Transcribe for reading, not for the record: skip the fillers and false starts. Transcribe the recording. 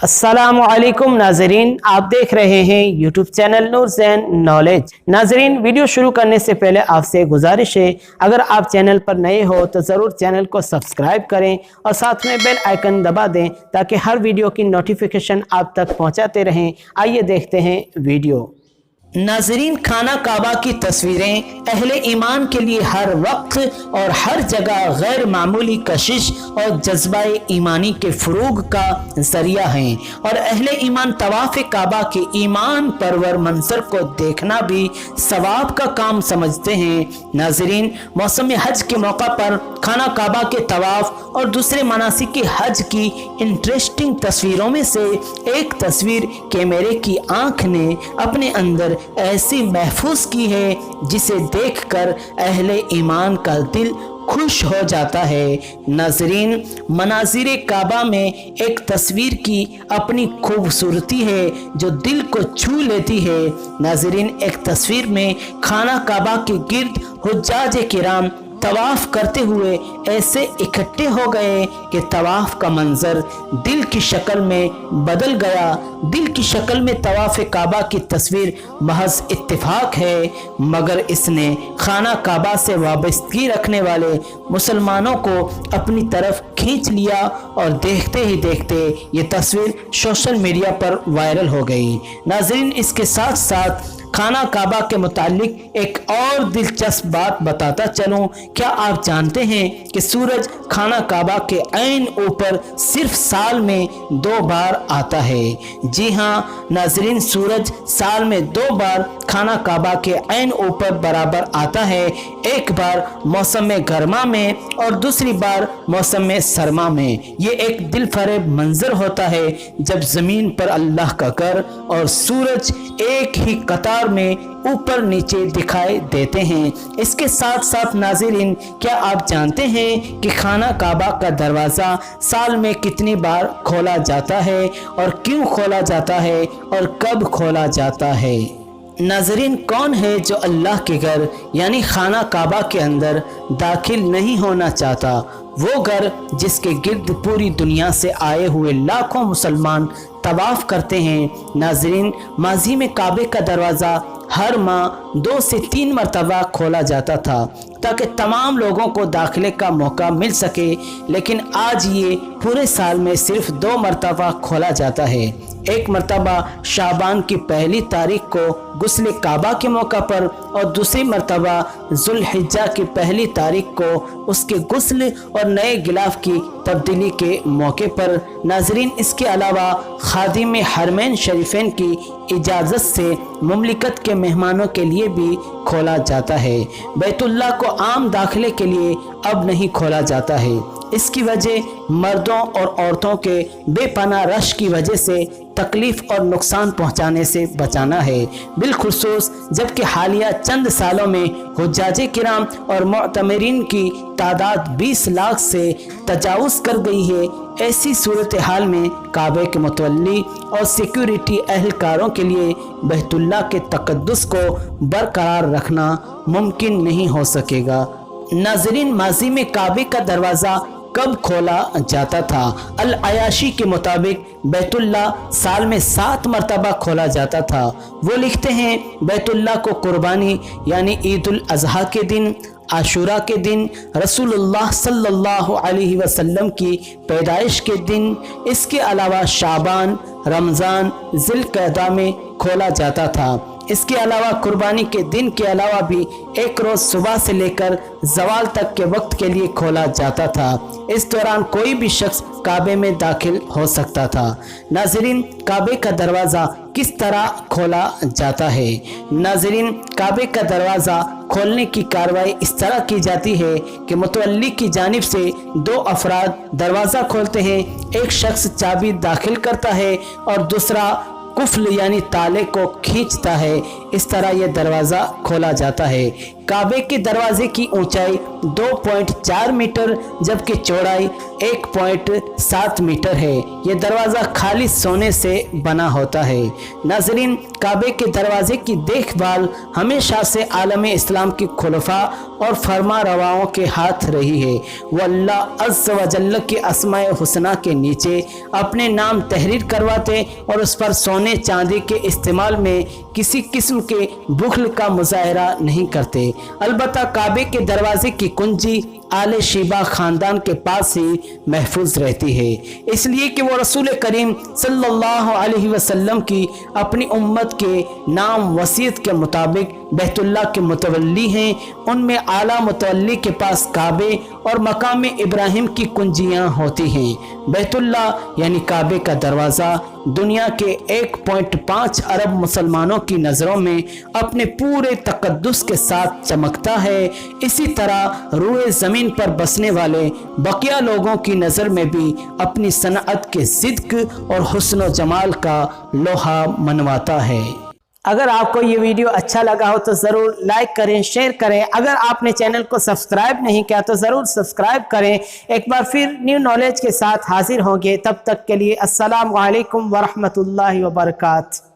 अस्सलामुअलैकुम नाजरीन, आप देख रहे हैं यूट्यूब चैनल नूर ज़ैन नॉलेज। नाजरीन, वीडियो शुरू करने से पहले आपसे गुजारिश है, अगर आप चैनल पर नए हो तो ज़रूर चैनल को सब्सक्राइब करें और साथ में बेल आइकन दबा दें ताकि हर वीडियो की नोटिफिकेशन आप तक पहुंचाते रहें। आइए देखते हैं वीडियो। नाजरीन, खाना काबा की तस्वीरें अहले ईमान के लिए हर वक्त और हर जगह गैर मामूली कशिश और जज्बाए ईमानी के फरूग का जरिया हैं और अहले ईमान तवाफ़ काबा के ईमान परवर मंजर को देखना भी सवाब का काम समझते हैं। नाजरीन, मौसम हज के मौका पर खाना काबा के तवाफ और दूसरे मनासिक के हज की इंटरेस्टिंग तस्वीरों में से एक तस्वीर कैमरे की आंख ने अपने अंदर ऐसी महफूज की है जिसे देखकर अहले ईमान का दिल खुश हो जाता है। नाजरीन, मनाजिर काबा में एक तस्वीर की अपनी खूबसूरती है जो दिल को छू लेती है। नाजरीन, एक तस्वीर में खाना काबा के गिर्द हुज्जाज किराम तवाफ करते हुए ऐसे इकट्ठे हो गए कि तवाफ का मंजर दिल की शक्ल में बदल गया। दिल की शक्ल में तवाफ काबा की तस्वीर महज इत्तेफाक है, मगर इसने खाना काबा से वाबस्तगी रखने वाले मुसलमानों को अपनी तरफ खींच लिया और देखते ही देखते ये तस्वीर सोशल मीडिया पर वायरल हो गई। नाज़रीन, इसके साथ साथ खाना काबा के मुतालिक एक और दिलचस्प बात बताता चलूं। क्या आप जानते हैं कि सूरज खाना काबा के ऐन ऊपर सिर्फ साल में 2 बार आता है? जी हाँ नाजरीन, सूरज साल में 2 बार खाना काबा के ऐन ऊपर बराबर आता है। एक बार मौसम गर्मा में और दूसरी बार मौसम सरमा में। ये एक दिल फरेब मंजर होता है जब जमीन पर अल्लाह का घर और सूरज एक ही कतार में ऊपर नीचे दिखाई देते हैं। इसके साथ साथ नाज़रीन, क्या आप जानते हैं कि खाना काबा का दरवाज़ा साल में कितनी बार खोला जाता है और क्यों खोला जाता है और कब खोला जाता है? नाज़रीन, कौन है जो अल्लाह के घर यानी खाना काबा के अंदर दाखिल नहीं होना चाहता? वो घर जिसके गिर्द पूरी दुनिया से आए हुए लाखों मुसलमान तवाफ़ करते हैं। नाज़रीन, माजी में काबे का दरवाज़ा हर माह 2 से 3 मरतबा खोला जाता था ताकि तमाम लोगों को दाखिले का मौका मिल सके, लेकिन आज ये पूरे साल में सिर्फ 2 मरतबा खोला जाता है। एक मरतबा शाबान की पहली तारीख को गुस्ल काबा के मौका पर और दूसरी मरतबा जुल्हिज्जा की पहली तारीख को उसके गुस्ल और नए गिलाफ की तब्दीली के मौके पर। नाजरीन, इसके अलावा खादिम हरमैन शरीफैन की इजाज़त से मुमलिकत के मेहमानों के लिए भी खोला जाता है। बैतुल्लाह को आम दाखिले के लिए अब नहीं खोला जाता है। इसकी वजह मर्दों और औरतों के बेपनाह रश की वजह से तकलीफ और नुकसान पहुंचाने से बचाना है। बिलखुसूस जबकि हालिया चंद सालों में हुज्जाजे किराम और मुअतमरीन की तादाद 20 लाख से तजावुज़ कर गई है। ऐसी सूरत हाल में काबे के मुतवल्ली और सिक्योरिटी अहलकारों के लिए बैतुल्लाह के तक़द्दुस को बरकरार रखना मुमकिन नहीं हो सकेगा। नाज़रीन, माजी में काबे का दरवाज़ा कब खोला जाता था? अल अयाशी के मुताबिक बैतुल्लाह साल में 7 मरतबा खोला जाता था। वो लिखते हैं, बैतुल्लाह को कुर्बानी यानी ईद उल अज़हा के दिन, आशूरा के दिन, रसूलुल्लाह सल्लल्लाहु अलैहि वसल्लम की पैदाइश के दिन, इसके अलावा शाबान, रमज़ान, ज़िलक़अदा में खोला जाता था। इसके अलावा कुर्बानी के दिन के अलावा भी एक रोज़ सुबह से लेकर ज़वाल तक के वक्त के लिए खोला जाता था। इस दौरान कोई भी शख्स काबे में दाखिल हो सकता था। नाज़रीन, काबे का दरवाज़ा किस तरह खोला जाता है? नाज़रीन, काबे का दरवाज़ा खोलने की कार्रवाई इस तरह की जाती है कि मुतवल्ली की जानिब से 2 अफराद दरवाज़ा खोलते हैं। एक शख्स चाबी दाखिल करता है और दूसरा कुफ्ल यानी ताले को खींचता है। इस तरह यह दरवाज़ा खोला जाता है। काबे के दरवाजे की ऊंचाई 2.4 मीटर जबकि चौड़ाई 1.7 मीटर है। यह दरवाज़ा खाली सोने से बना होता है। नाज़रीन, काबे के दरवाजे की देखभाल हमेशा से आलम इस्लाम की खुलफा और फरमा रवाओं के हाथ रही है। वो अल्लाह अज़्ज़ व जल्ल के अस्माए हुस्ना के नीचे अपने नाम तहरीर करवाते और उस पर सोने चांदी के इस्तेमाल में किसी किस्म के बुखल का मुजाहरा नहीं करते। अलबत्ता काबे के दरवाजे की कुंजी आले शीबा खानदान के पास ही महफूज रहती है, इसलिए कि वो रसूल करीम सल्लल्लाहु अलैहि वसल्लम की अपनी उम्मत के नाम वसीयत के मुताबिक बैतुल्लाह के मुतवल्ली हैं। उनमें आला मुतवल्ली के पास काबे और मकाम इब्राहिम की कुंजियां होती हैं। बैतुल्लाह यानी काबे का दरवाज़ा दुनिया के 1.5 अरब मुसलमानों की नज़रों में अपने पूरे तकद्दुस के साथ चमकता है। इसी तरह रूए ज़मीन पर बसने वाले बकिया लोगों की नज़र में भी अपनी सनअत के सिद्क और हुस्न जमाल का लोहा मनवाता है। अगर आपको ये वीडियो अच्छा लगा हो तो ज़रूर लाइक करें, शेयर करें। अगर आपने चैनल को सब्सक्राइब नहीं किया तो ज़रूर सब्सक्राइब करें। एक बार फिर न्यू नॉलेज के साथ हाजिर होंगे, तब तक के लिए अस्सलामु अलैकुम वरहमतुल्लाहि वबरकातुहू।